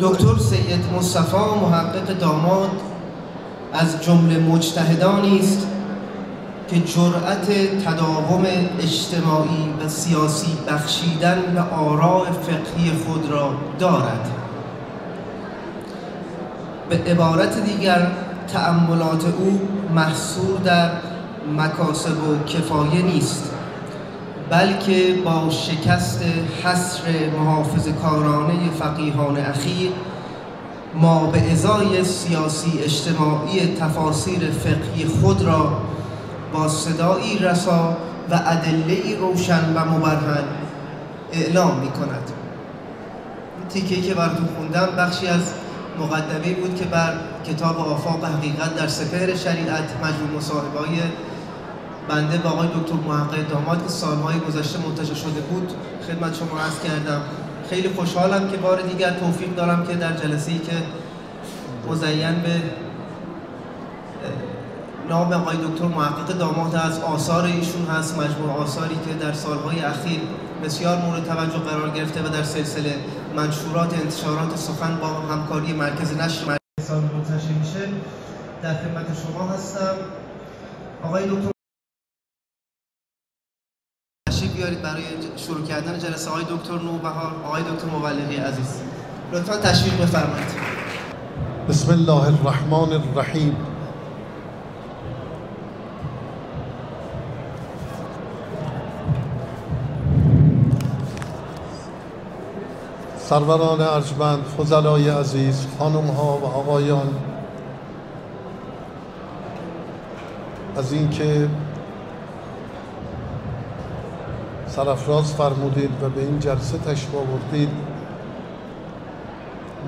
دکتر سید مصطفی محقق داماد از جمله مجتهدانی است که جرأت تداوم اجتماعی و سیاسی بخشیدن به آراء فقهی خود را دارد. به عبارت دیگر تأملات او محصور در مکاسب و کفایه نیست، بلکه با شکست حصر محافظه‌کارانه فقیهان اخیر ما به ازای سیاسی اجتماعی تفاسیر فقهی خود را با صدایی رسا و ادله‌ای روشن و مبرهن اعلام می کند. تیکه‌ای که براتون خوندم بخشی از مقدمه‌ای بود که بر کتاب آفاق حقیقت در سپهر شریعت، مجموع مصاحبه‌های بنده با آقای دکتر محقق داماد که سالهای گذشته منتشر شده بود خدمت شما عرض کردم. خیلی خوشحالم که بار دیگر توفیق دارم که در جلسه‌ای که مزین به نام آقای دکتر محقق داماد از آثار ایشون هست، مجموع آثاری که در سالهای اخیر بسیار مورد توجه قرار گرفته و در سلسله منشورات انتشارات سخن با همکاری مرکز نشر سال منتشر میشه، در خدمت شما هستم. آقای دکتر تشریف بیارید برای شروع کردن جلسه. آقای دکتر نوبهار، آقای دکتر مبلغی عزیز، لطفا تشریف بفرمایید. بسم الله الرحمن الرحیم. سروران ارجمند، فضلای عزیز، خانم ها و آقایان، از اینکه سرافراز فرمودید و به این جلسه تشریف آوردید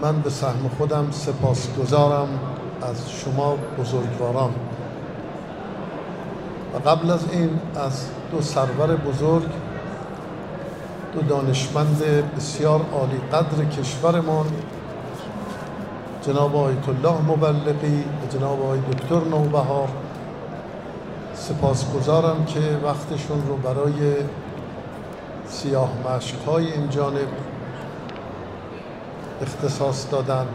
من به سهم خودم سپاسگزارم از شما بزرگواران. و قبل از این از دو سرور بزرگ، دو دانشمند بسیار عالی قدر کشورمان، جناب آیت الله مبلغی و جناب آقای دکتر نوبهار، سپاسگزارم که وقتشون رو برای سیاه مشک‌های این جانب اختصاص دادن.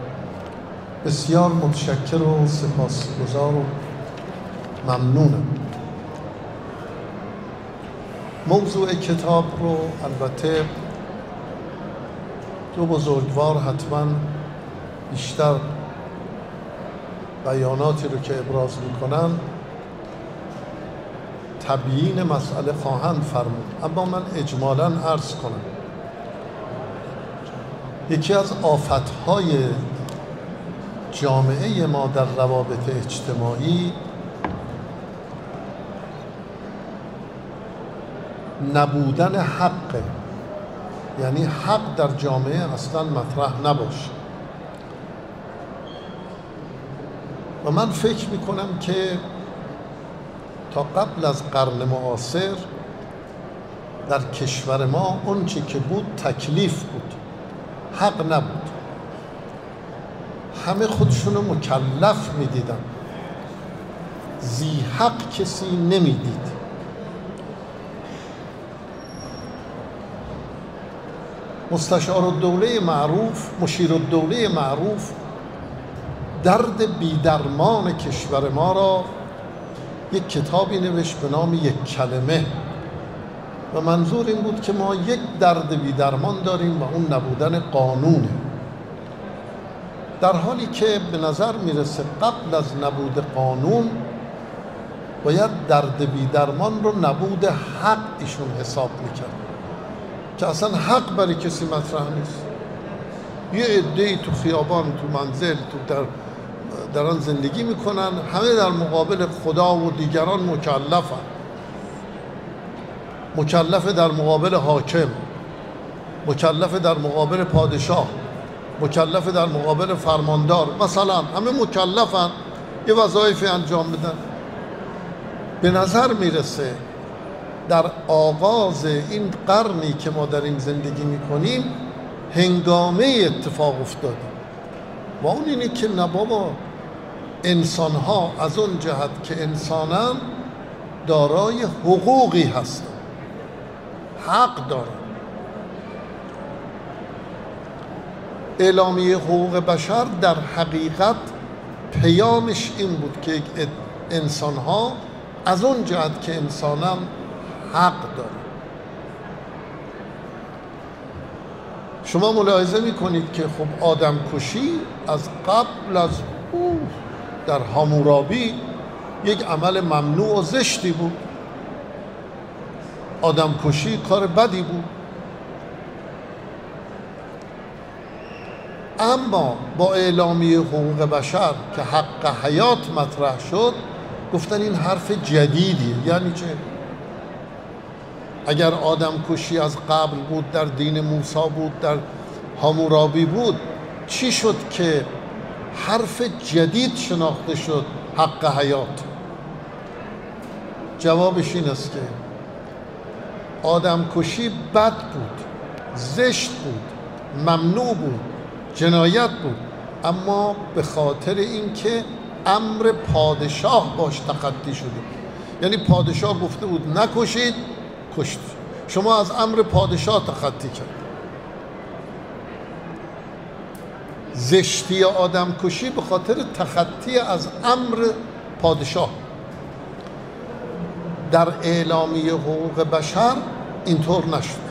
بسیار متشکر و سپاسگزار و ممنونم. موضوع کتاب رو البته دو بزرگوار حتما بیشتر بیاناتی رو که ابراز میکنن تبیین مسئله خواهند فرمود، اما من اجمالاً عرض کنم یکی از آفتهای جامعه ما در روابط اجتماعی نبودن حقه، یعنی حق در جامعه اصلا مطرح نباشه. و من فکر میکنم که تا قبل از قرن معاصر در کشور ما اونچه که بود تکلیف بود، حق نبود. همه خودشونو مکلف میدیدن، ذی حق کسی نمیدید. مستشار الدوله معروف، مشیر الدوله معروف، درد بیدرمان کشور ما را یک کتابی نوشت به نام یک کلمه و منظور این بود که ما یک درد بیدرمان داریم و اون نبودن قانونه، در حالی که به نظر میرسه قبل از نبود قانون باید درد بیدرمان رو نبود حق ایشون حساب میکرد که اصلا حق برای کسی مطرح نیست. یه عده‌ای تو خیابان، تو منزل، تو دران زندگی میکنن، همه در مقابل خدا و دیگران مکلف در مقابل حاکم، مکلف در مقابل پادشاه، مکلف در مقابل فرماندار، مثلا همه مکلفن یه وظایفی انجام بدن. به نظر میرسه در آغاز این قرنی که ما داریم زندگی میکنیم هنگامه اتفاق افتاده و اون اینه که نه بابا، انسان ها از اون جهت که انسانن دارای حقوقی هستن، حق دارن. اعلامیه حقوق بشر در حقیقت پیامش این بود که انسان ها از اون جهت که انسانان حق داره. شما ملاحظه میکنید که خب آدم کشی از قبل از در حمورابی یک عمل ممنوع و زشتی بود. آدم کشی کار بدی بود. اما با اعلامیه حقوق بشر که حق حیات مطرح شد گفتن این حرف جدیدیه. یعنی چه؟ اگر آدم کشی از قبل بود، در دین موسی بود، در حمورابی بود، چی شد که حرف جدید شناخته شد، حق حیات؟ جوابش این است که آدم کشی بد بود، زشت بود، ممنوع بود، جنایت بود، اما به خاطر اینکه امر پادشاه باش تخطی شده. یعنی پادشاه گفته بود نکشید، کشت. شما از امر پادشاه تخطی کرد. زشتی آدم کشی به خاطر تخطی از امر پادشاه. در اعلامیه حقوق بشر اینطور نشد.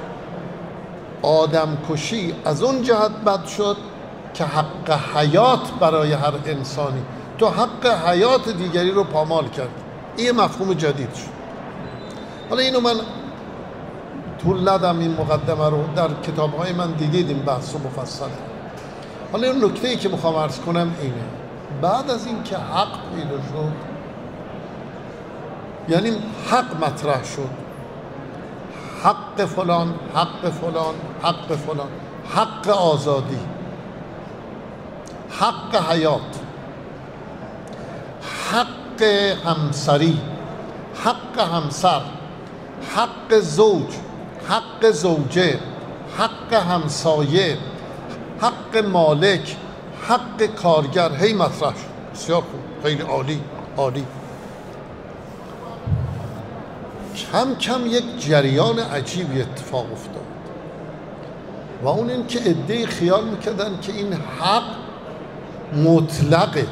آدم کشی از اون جهت بد شد که حق حیات برای هر انسانی، تو حق حیات دیگری رو پامال کرد. این مفهوم جدید شد. حالا اینو من طول ندم، این مقدمه رو در کتاب‌های من دیدید این بحث رو مفصل. حالا این نکته‌ای که میخوام عرض کنم اینه: بعد از این که حق پیدا شد، یعنی حق مطرح شد، حق فلان، حق فلان، حق فلان، حق آزادی، حق حیات، حق همسری، حق همسر، حق زوج، حق زوجه، حق همسایه، حق مالک، حق کارگر، هی مطرح شد. بسیار خوب، خیلی عالی عالی. کم کم یک جریان عجیبی اتفاق افتاد و اون این که عده‌ای خیال میکردن که این حق مطلقه،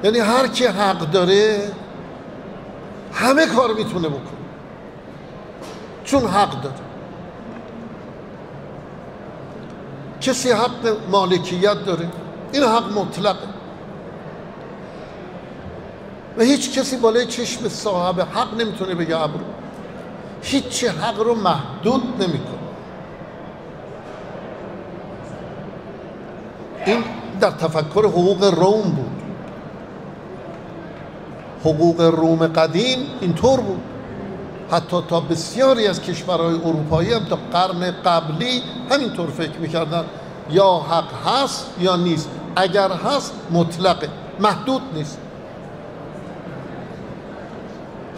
یعنی هر کی حق داره همه کار میتونه بکنه چون حق داره. کسی حق مالکیت داره، این حق مطلقه و هیچ کسی بالای چشم صاحب حق نمیتونه بگه ابرو. هیچ حق رو محدود نمیکنه. این در تفکر حقوق روم بود. حقوق روم قدیم اینطور بود. حتی تا بسیاری از کشورهای اروپایی هم تا قرن قبلی همینطور فکر میکردن، یا حق هست یا نیست. اگر هست مطلقه، محدود نیست.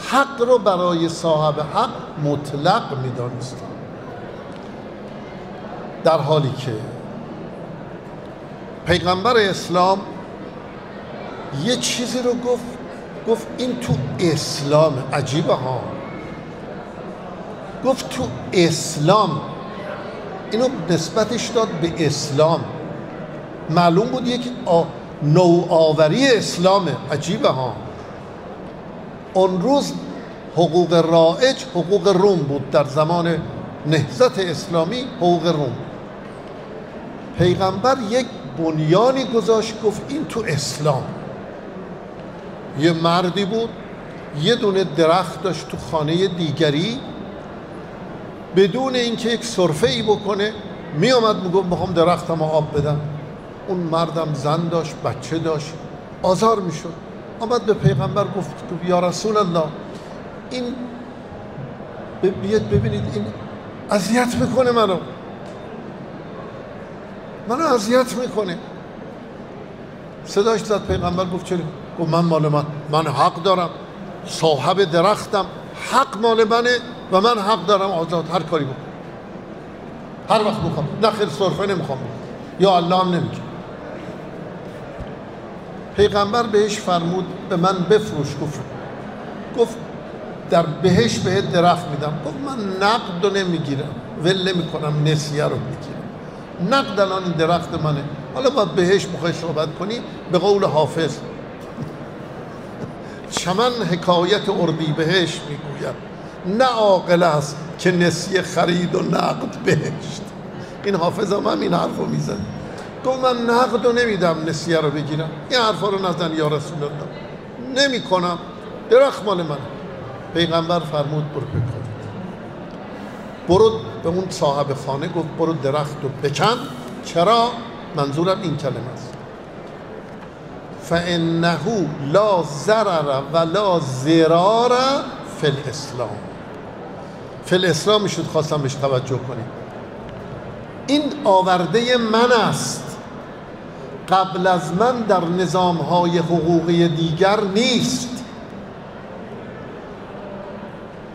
حق رو برای صاحب حق مطلق می‌دانستند، در حالی که پیغمبر اسلام یه چیزی رو گفت این تو اسلام. عجیبه ها، گفت تو اسلام، اینو نسبتش داد به اسلام. معلوم بود یک نوآوری اسلامه. عجیبه ها. اون روز حقوق رایج حقوق روم بود. در زمان نهضت اسلامی حقوق روم. پیغمبر یک بنیانی گذاشت، گفت این تو اسلام. یه مردی بود، یه دونه درخت داشت تو خانه دیگری، بدون اینکه یک سرفه‌ای بکنه می آمد میگفت میخوام درختم آب بدم. اون مردم زن داشت، بچه داشت، آزار میشد. آمد به پیغمبر گفت یا رسول الله، این بیاد ببینید این اذیت میکنه منو اذیت میکنه. صداش زد. پیغمبر گفت چرا؟ گفت من مال من حق دارم، صاحب درختم، حق مال منه و من حق دارم آزاد هر کاری بکنم، هر وقت بخوام. نه خیر سرفه نمیخوام یا الله هم نمیگه. پیغمبر بهش فرمود به من بفروش. گفت در بهش بهت درخت میدم. گفت من نقد رو نمیگیرم، ول نمیکنم، نسیه رو میگیرم. نقد الان این درخت منه. حالا باید بهش میخوای صحبت کنی، به قول حافظ چمن حکایت اردی بهش میگوید، نه عاقل است که نسیه خرید و نقد بهشت. این حافظ هم این حرف رو میزن، گفت من نقد رو نمیدم نسیه رو بگیرم، این حرفا رو نزن یا رسول الله، نمی کنم، درخت مال من. پیغمبر فرمود برو بکن. برو به اون صاحب خانه گفت برو درخت رو بکن. چرا؟ منظورم این کلمه است، فانه لا ضرر ولا ضرار فی الاسلام. فی الاسلام میشد خواستم بهش توجه کنیم. این آورده من است، قبل از من در نظام‌های حقوقی دیگر نیست.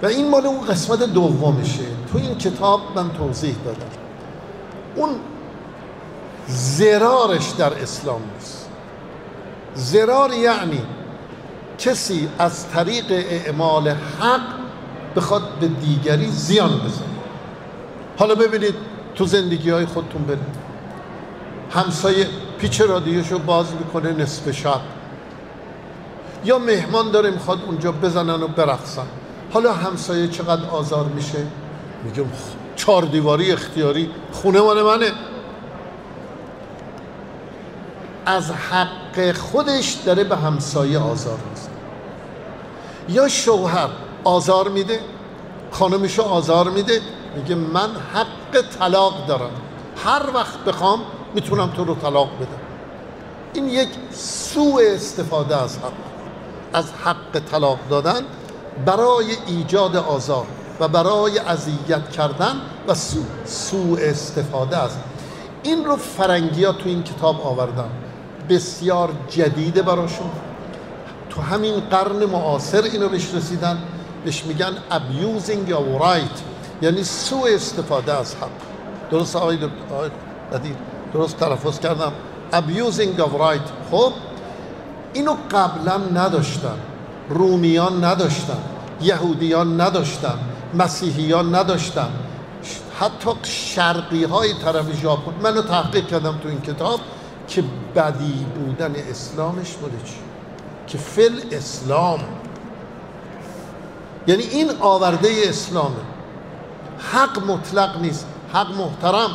و این مال اون قسمت دومشه. تو این کتاب من توضیح دادم اون ضرارش در اسلام نیست. ضرار یعنی کسی از طریق اعمال حق بخواد به دیگری زیان بزنه. حالا ببینید تو زندگی های خودتون برید، همسایه پیچ رادیوشو باز میکنه نصف شب، یا مهمان داره میخواد اونجا بزنن و برقصن. حالا همسایه چقدر آزار میشه؟ میگم 4 دیواری اختیاری، خونه مال منه. از حق خودش داره به همسایه آزار میزنه. یا شوهر آزار میده، خانمشو آزار میده، میگه من حق طلاق دارم، هر وقت بخوام میتونم تو رو طلاق بدم. این یک سوء استفاده از حق طلاق دادن برای ایجاد آزار و برای اذیت کردن و سوء استفاده است. این رو فرنگی ها تو این کتاب آوردن، بسیار جدیده براشون. تو همین قرن معاصر اینو بهش رسیدن، بهش میگن abusing your right، یعنی سوء استفاده از حق. درست آقای بدیر؟ درست تلفظ کردم؟ abusing of right. خب اینو قبلا نداشتن، رومیان نداشتن، یهودیان نداشتن، مسیحیان نداشتن، حتی شرقی های طرف ژاپن. منو تحقیق کردم تو این کتاب که بدی بودن اسلامش بوده چی؟ که فل اسلام، یعنی این آورده اسلامه. حق مطلق نیست، حق محترم،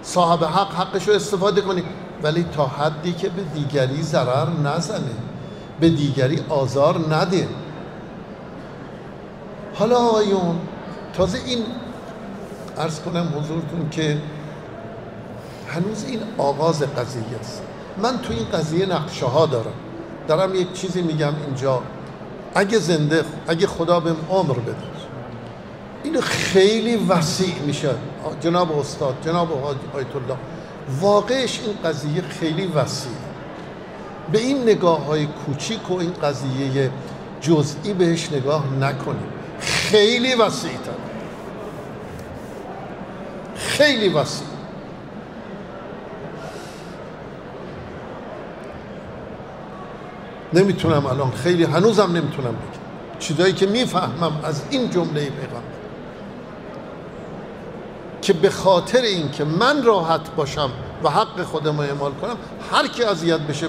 صاحب حق حقشو استفاده کنی، ولی تا حدی که به دیگری ضرر نزنه، به دیگری آزار نده. حالا آقایون تازه این عرض کنم حضورتون که هنوز این آغاز قضیه است. من تو این قضیه نقشه ها دارم یک چیزی میگم اینجا، اگه خدا بهم عمر بده اینو خیلی وسیع میشه. جناب استاد، جناب آیت الله، واقعش این قضیه خیلی وسیع. به این نگاه های کوچیک و این قضیه جزئی بهش نگاه نکنیم، خیلی وسیع تر، خیلی وسیع. نمیتونم الان خیلی هنوزم نمیتونم بگم چیزایی که میفهمم از این جمله پیغمبر، که به خاطر این که من راحت باشم و حق خودم رو اعمال کنم، هر کی اذیت بشه.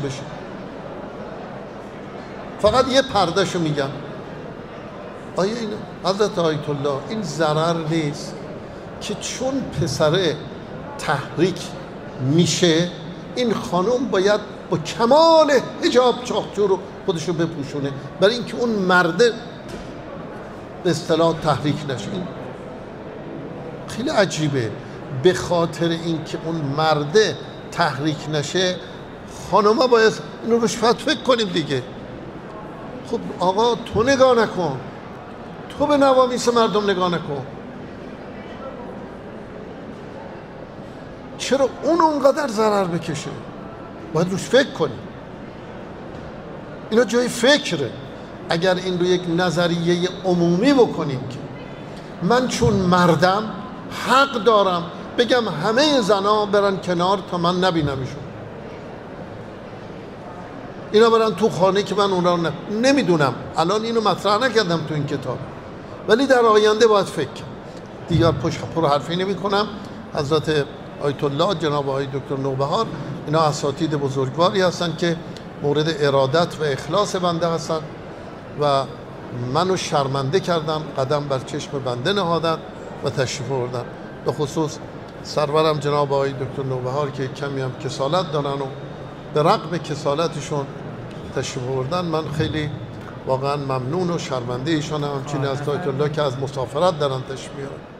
فقط یه پردهشو میگم، آیا این حضرت آیت الله این ضرر نیست که چون پسره تحریک میشه این خانم باید با کمال حجاب چاقچور رو خودشو بپوشونه برای اینکه اون مرده به اصطلاح تحریک نشه؟ این خیلی عجیبه. به خاطر اینکه اون مرده تحریک نشه خانوما باید اینو روش فکر کنیم دیگه. خب آقا تو نگاه نکن، تو به نوامیس مردم نگاه نکن، چرا اون اونقدر ضرر بکشه؟ باید روش فکر کنیم. اینا جای فکره. اگر این رو یک نظریه عمومی بکنیم که من چون مردم حق دارم بگم همه زنا برن کنار تا من نبینمشون، اینا برن تو خانه که من اون را نمیدونم، الان اینو مطرح نکردم تو این کتاب، ولی در آینده باید فکر کنم. دیگر پر حرفی نمی کنم. حضرت آیت الله، جناب آقای دکتر نوبهار، اینا اساتید بزرگواری هستن که مورد ارادت و اخلاص بنده هستن و منو شرمنده کردن، قدم بر چشم بنده نهادن و تشریف آوردن. به خصوص سرورم جناب آقای دکتر نوبهار که کمی هم کسالت دارن و به رغم کسالتشون تشریف آوردن. من خیلی واقعا ممنون و شرمنده ایشان هم، همچنین از آیت الله که از مسافرت دارن تشریف میارن.